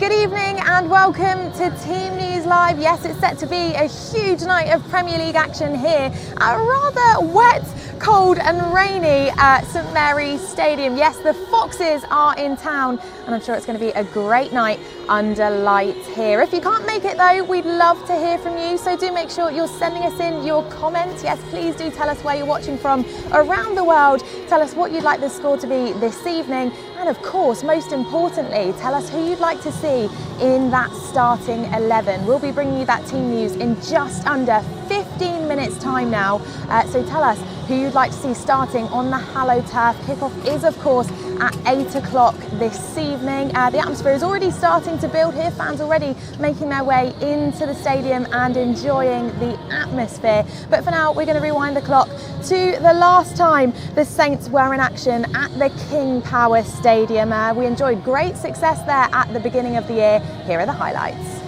Good evening and welcome to Team News Live. Yes, it's set to be a huge night of Premier League action here at rather wet, cold and rainy St Mary's Stadium. Yes, the Foxes are in town and I'm sure it's going to be a great night under lights here. If you can't make it though, we'd love to hear from you, so do make sure you're sending us in your comments. Yes, please do tell us where you're watching from around the world. Tell us what you'd like the score to be this evening, and of course, most importantly, tell us who you'd like to see in that starting 11. We'll be bringing you that team news in just under 15 minutes time now, so tell us who you'd like to see starting on the hallowed turf. Kickoff is of course at 8 o'clock this evening. The atmosphere is already starting to build here, fans already making their way into the stadium and enjoying the atmosphere. But for now, we're going to rewind the clock to the last time the Saints were in action at the King Power Stadium. We enjoyed great success there at the beginning of the year. Here are the highlights.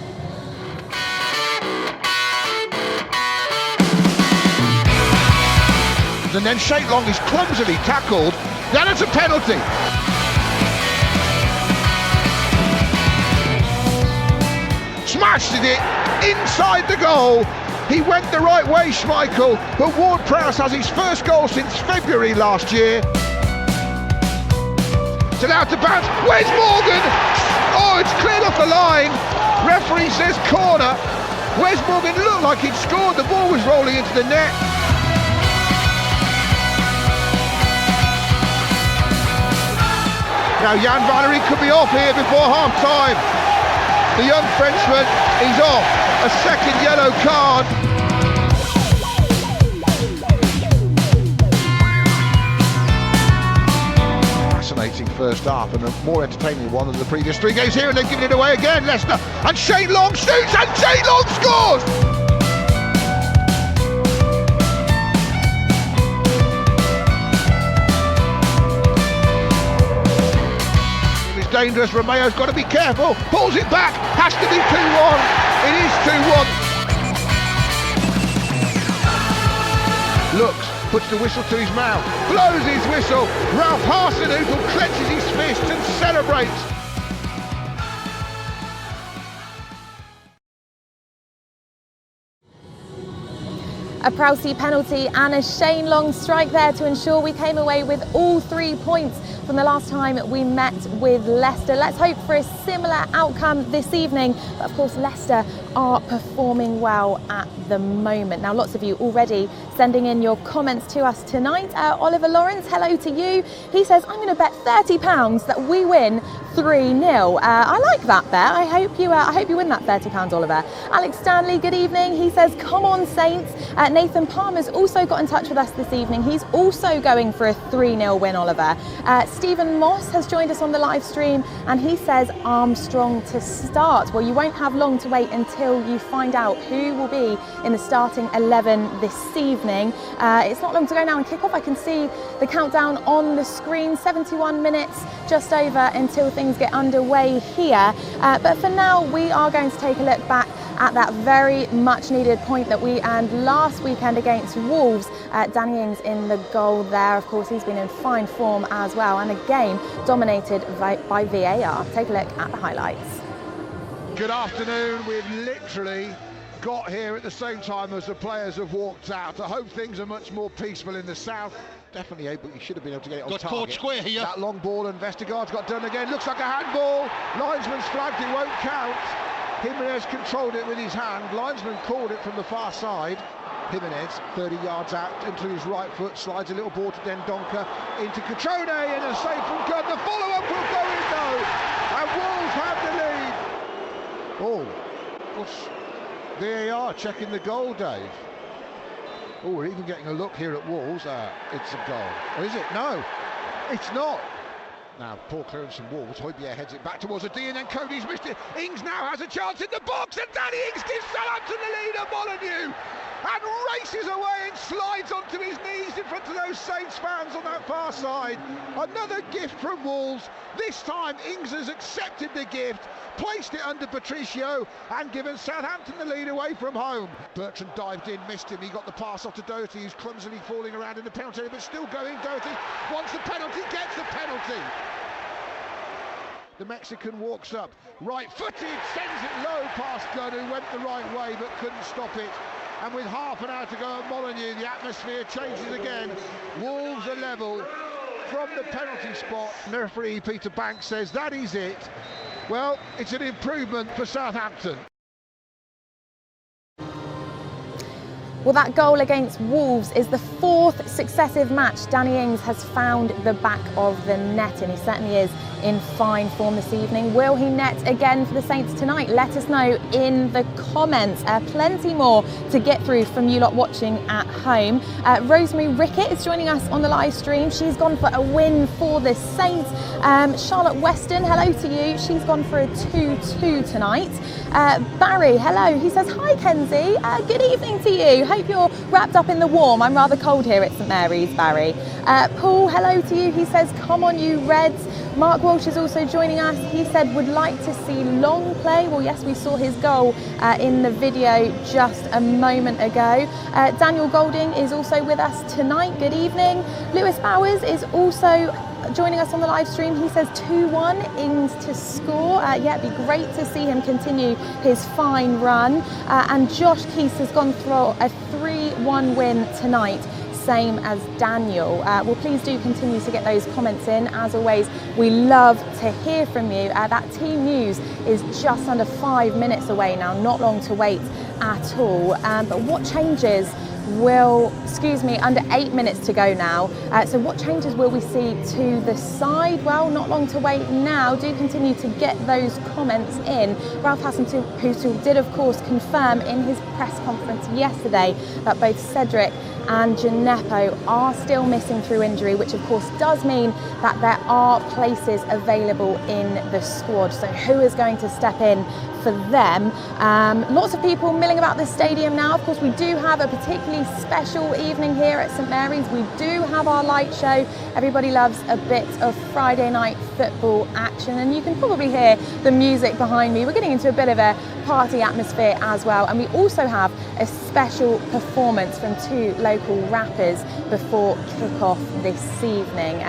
And then Shane Long is clumsily tackled. Then it's a penalty. Smashed it inside the goal. He went the right way, Schmeichel, but Ward-Prowse has his first goal since February last year. So now to bounce. Where's Morgan? Oh, it's cleared off the line. Referee says corner. Where's Morgan? Looked like he'd scored. The ball was rolling into the net. Now Jan Valery could be off here before half-time. The young Frenchman, he's off. A second yellow card. Fascinating first half and a more entertaining one than the previous three games here, and they've given it away again, Leicester. And Shane Long shoots and Shane Long scores! Dangerous. Romeo's got to be careful, pulls it back, has to be 2-1. It is 2-1. Looks, puts the whistle to his mouth, blows his whistle. Ralph Hasenhüttl clenches his fist and celebrates. A Prowsey penalty and a Shane Long strike there to ensure we came away with all 3 points from the last time we met with Leicester. Let's hope for a similar outcome this evening. But of course, Leicester are performing well at the moment. Now, lots of you already sending in your comments to us tonight. Oliver Lawrence, hello to you. He says, I'm going to bet £30 that we win 3-0. I like that bet. I hope you win that £30, Oliver. Alex Stanley, good evening. He says, come on, Saints. Nathan Palmer's also got in touch with us this evening. He's also going for a 3-0 win, Oliver. Stephen Moss has joined us on the live stream and he says Armstrong to start. Well, you won't have long to wait until you find out who will be in the starting 11 this evening. It's not long to go now in kickoff. I can see the countdown on the screen. 71 minutes just over until things get underway here. But for now, we are going to take a look back at that very much needed point that we earned last weekend against Wolves. Danny Ings in the goal there. Of course, he's been in fine form as well, and a game dominated by VAR. Take a look at the highlights. Good afternoon. We've literally got here at the same time as the players have walked out. I hope things are much more peaceful in the south. Definitely able, he should have been able to get it on target. Got caught square here. That long ball, and Vestergaard's got done again. Looks like a handball. Linesman's flagged, it won't count. Jimenez controlled it with his hand. Linesman called it from the far side. Jimenez, 30 yards out into his right foot, slides a little ball to Dendoncker, into Cutrone, and a save from Gunn. The follow-up will go in though, and Wolves have the lead. Oh, what's VAR checking the goal, Dave? Oh, we're even getting a look here at Wolves. It's a goal. Or is it? No, it's not. Now, poor clearance from Wolves. Højbjerg heads it back towards the D, and then Cody's missed it. Ings now has a chance in the box, and Danny Ings gives Southampton the lead at Molineux, and races away and slides onto his knees in front of those Saints fans on that far side. Another gift from Wolves. This time, Ings has accepted the gift, placed it under Patricio, and given Southampton the lead away from home. Bertrand dived in, missed him. He got the pass off to Doherty, who's clumsily falling around in the penalty area, but still going. Doherty wants the penalty, gets the penalty. The Mexican walks up, right-footed, sends it low past Gunn, who went the right way but couldn't stop it. And with half an hour to go at Molineux, the atmosphere changes again. Wolves are level from the penalty spot. The referee Peter Banks says that is it. Well, it's an improvement for Southampton. Well, that goal against Wolves is the fourth successive match Danny Ings has found the back of the net, and he certainly is in fine form this evening. Will he net again for the Saints tonight? Let us know in the comments. Plenty more to get through from you lot watching at home. Rosemary Rickett is joining us on the live stream. She's gone for a win for the Saints. Charlotte Weston, hello to you. She's gone for a 2-2 tonight. Barry, hello. He says, hi Kenzie, good evening to you. Hope you're wrapped up in the warm. I'm rather cold here at St Mary's, Barry. Paul, hello to you. He says, come on you Reds. Mark Walsh is also joining us. He said would like to see Long play. Well, yes, we saw his goal in the video just a moment ago. Daniel Golding is also with us tonight. Good evening. Lewis Bowers is also joining us on the live stream. He says 2-1, Ings to score. Yeah, it'd be great to see him continue his fine run. And Josh Keese has gone for a 3-1 win tonight, same as Daniel. Well, please do continue to get those comments in. As always, we love to hear from you. That team news is just under 5 minutes away now, not long to wait at all. But what changes under 8 minutes to go now. So what changes will we see to the side? Well, not long to wait now. Do continue to get those comments in. Ralph Hasenhüttl did, of course, confirm in his press conference yesterday that both Cedric and Gineppo are still missing through injury, which of course does mean that there are places available in the squad. So who is going to step in for them? Lots of people milling about the stadium now. Of course, we do have a particularly special evening here at St Mary's. We do have our light show. Everybody loves a bit of Friday night football action, and you can probably hear the music behind me. We're getting into a bit of a party atmosphere as well, and we also have a special performance from two local rappers before kick-off this evening.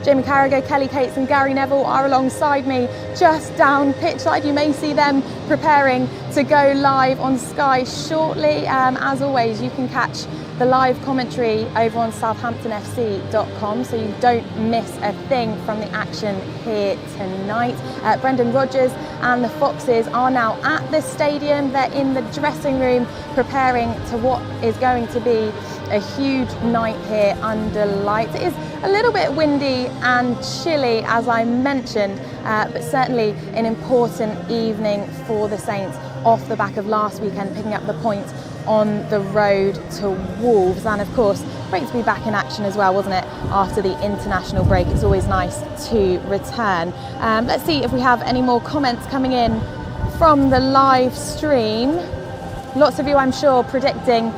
Jamie Carragher, Kelly Cates and Gary Neville are alongside me just down pitch side. You may see them preparing to go live on Sky shortly. As always, you can catch the live commentary over on southamptonfc.com, so you don't miss a thing from the action here tonight. Brendan Rodgers and the Foxes are now at the stadium. They're in the dressing room preparing to what is going to be a huge night here under lights. It is a little bit windy and chilly, as I mentioned, but certainly an important evening for the Saints off the back of last weekend, picking up the points on the road to Wolves. And of course, great to be back in action as well, wasn't it? After the international break, it's always nice to return. Let's see if we have any more comments coming in from the live stream. Lots of you, I'm sure, predicting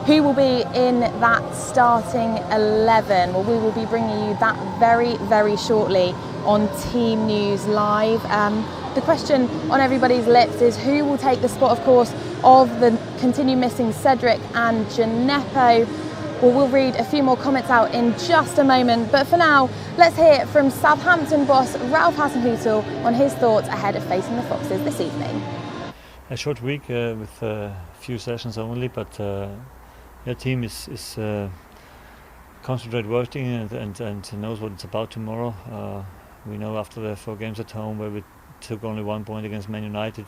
who will be in that starting 11. Well, we will be bringing you that very, very shortly on Team News Live. The question on everybody's lips is who will take the spot, of course, of the continue missing Cedric and Gineppo. Well, we'll read a few more comments out in just a moment, but for now, let's hear from Southampton boss Ralph Hasenhüttl on his thoughts ahead of facing the Foxes this evening. A short week with a few sessions only, but your team is concentrated working and knows what it's about tomorrow. We know after the 4 games at home where we took only 1 point against Man United,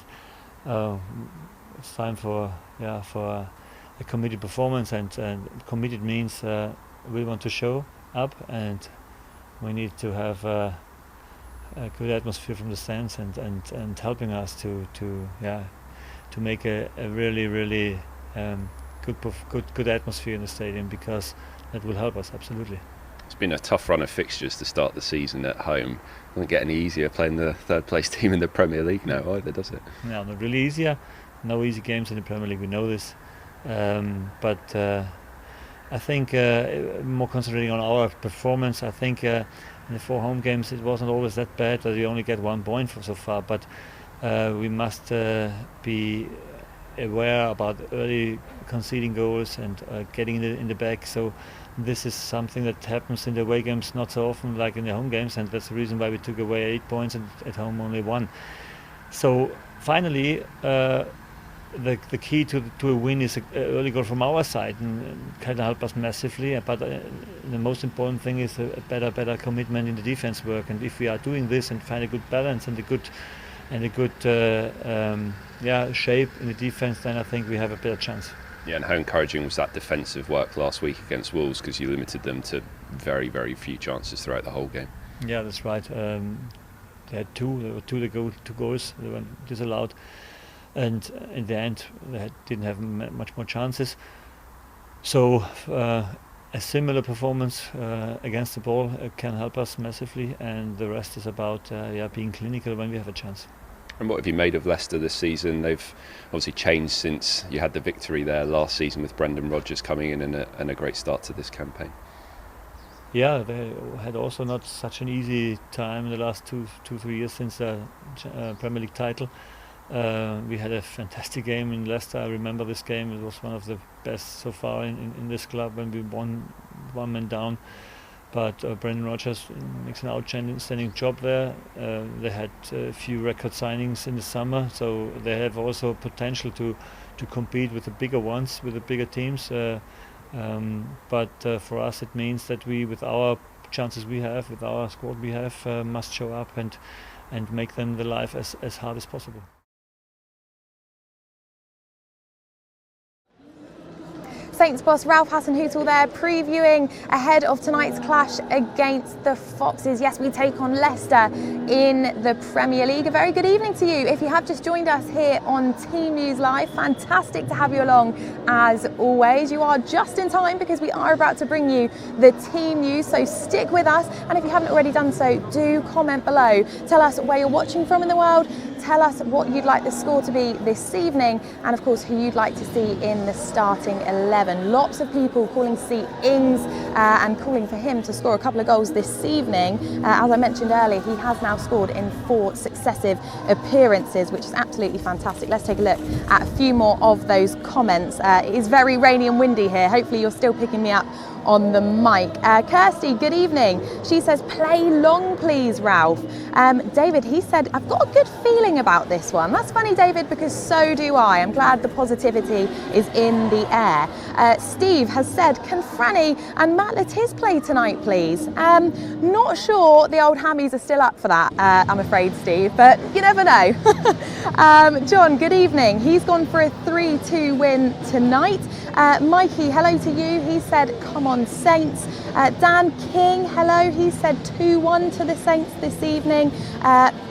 it's time for a committed performance, and committed means we want to show up, and we need to have a good atmosphere from the stands and helping us to make a really good atmosphere in the stadium, because that will help us absolutely. It's been a tough run of fixtures to start the season at home. It doesn't get any easier playing the third place team in the Premier League now either, does it? No, not really easier. No easy games in the Premier League, we know this. But I think more concentrating on our performance. I think in the 4 home games it wasn't always that bad that we only get 1 point so far, but we must be aware about early conceding goals and getting in the back. So this is something that happens in the away games not so often like in the home games, and that's the reason why we took away 8 points and at home only 1. So finally, the key to a win is an early goal from our side, and can help us massively. But the most important thing is a better commitment in the defense work. And if we are doing this and find a good balance and a good shape in the defense, then I think we have a better chance. Yeah, and how encouraging was that defensive work last week against Wolves, because you limited them to very, very few chances throughout the whole game. Yeah, that's right. They had two. There were two goals. They were disallowed. And in the end, they didn't have much more chances. So a similar performance against the ball can help us massively, and the rest is about being clinical when we have a chance. And what have you made of Leicester this season? They've obviously changed since you had the victory there last season with Brendan Rodgers coming in and a great start to this campaign. Yeah, they had also not such an easy time in the last 2-3 years since the Premier League title. We had a fantastic game in Leicester. I remember this game. It was one of the best so far in this club when we won 1 man down. But Brendan Rodgers makes an outstanding job there. They had a few record signings in the summer, so they have also potential to compete with the bigger ones, with the bigger teams. But for us, it means that we, with our chances we have, with our squad we have, must show up and make them the life as hard as possible. Saints boss Ralph Hasenhüttl there, previewing ahead of tonight's clash against the Foxes. Yes, we take on Leicester in the Premier League. A very good evening to you. If you have just joined us here on Team News Live, fantastic to have you along as always. You are just in time because we are about to bring you the team news, so stick with us. And if you haven't already done so, do comment below. Tell us where you're watching from in the world. Tell us what you'd like the score to be this evening, and of course who you'd like to see in the starting 11. Lots of people calling to see Ings and calling for him to score a couple of goals this evening. As I mentioned earlier, he has now scored in 4 successive appearances, which is absolutely fantastic. Let's take a look at a few more of those comments. It is very rainy and windy here. Hopefully you're still picking me up on the mic. Kirsty, good evening. She says, play long please, Ralph. David, he said, I've got a good feeling about this one. That's funny, David, because so do I. I'm glad the positivity is in the air. Steve has said, can Franny and Matt Letiz play tonight, please? Not sure the old hammies are still up for that, I'm afraid, Steve, but you never know. John, good evening. He's gone for a 3-2 win tonight. Mikey, hello to you. He said, come on, Saints. Dan King, hello. He said 2-1 to the Saints this evening.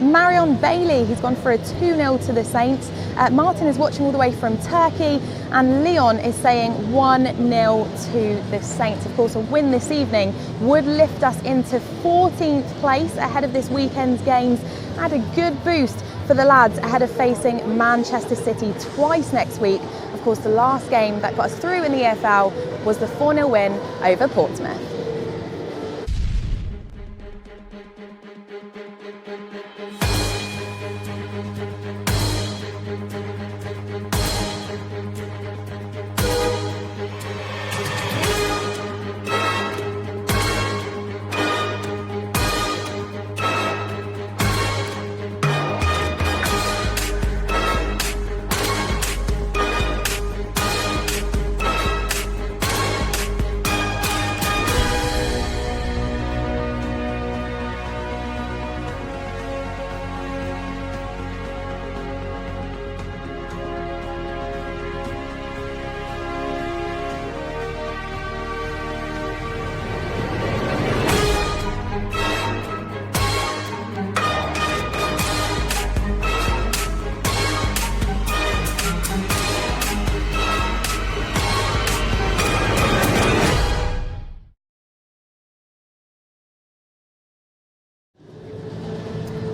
Marion Bailey, he's gone for a 2-0 to the Saints. Martin is watching all the way from Turkey. And Leon is saying 1-0 to the Saints. Of course, a win this evening would lift us into 14th place ahead of this weekend's games. Add a good boost for the lads ahead of facing Manchester City twice next week. Of course, the last game that got us through in the EFL was the 4-0 win over Portsmouth.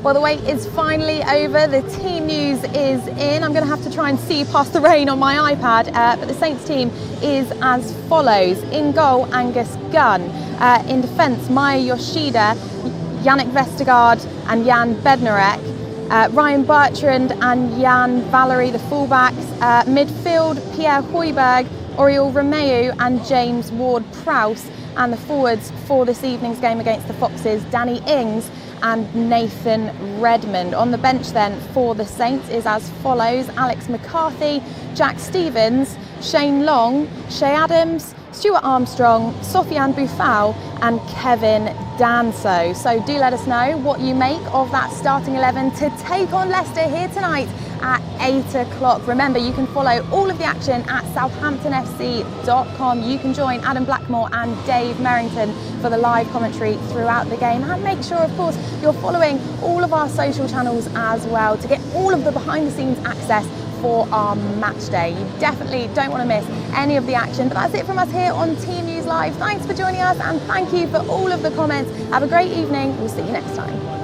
Well, the wait is finally over. The team news is in. I'm going to have to try and see past the rain on my iPad, but the Saints team is as follows. In goal, Angus Gunn. In defence, Maya Yoshida, Yannick Vestergaard and Jan Bednarek. Ryan Bertrand and Jan Valery, the fullbacks. Midfield, Pierre Højbjerg, Oriol Romeu and James Ward-Prowse. And the forwards for this evening's game against the Foxes, Danny Ings and Nathan Redmond. On the bench then for the Saints is as follows: Alex McCarthy, Jack Stevens, Shane Long, Shay Adams, Stuart Armstrong, Sofiane Boufal and Kevin Danso. So do let us know what you make of that starting 11 to take on Leicester here tonight at 8 o'clock. Remember, you can follow all of the action at southamptonfc.com. You can join Adam Blackmore and Dave Merrington for the live commentary throughout the game. And make sure, of course, you're following all of our social channels as well to get all of the behind-the-scenes access for our match day. You definitely don't want to miss any of the action. But that's it from us here on Team News Live. Thanks for joining us and thank you for all of the comments. Have a great evening. We'll see you next time.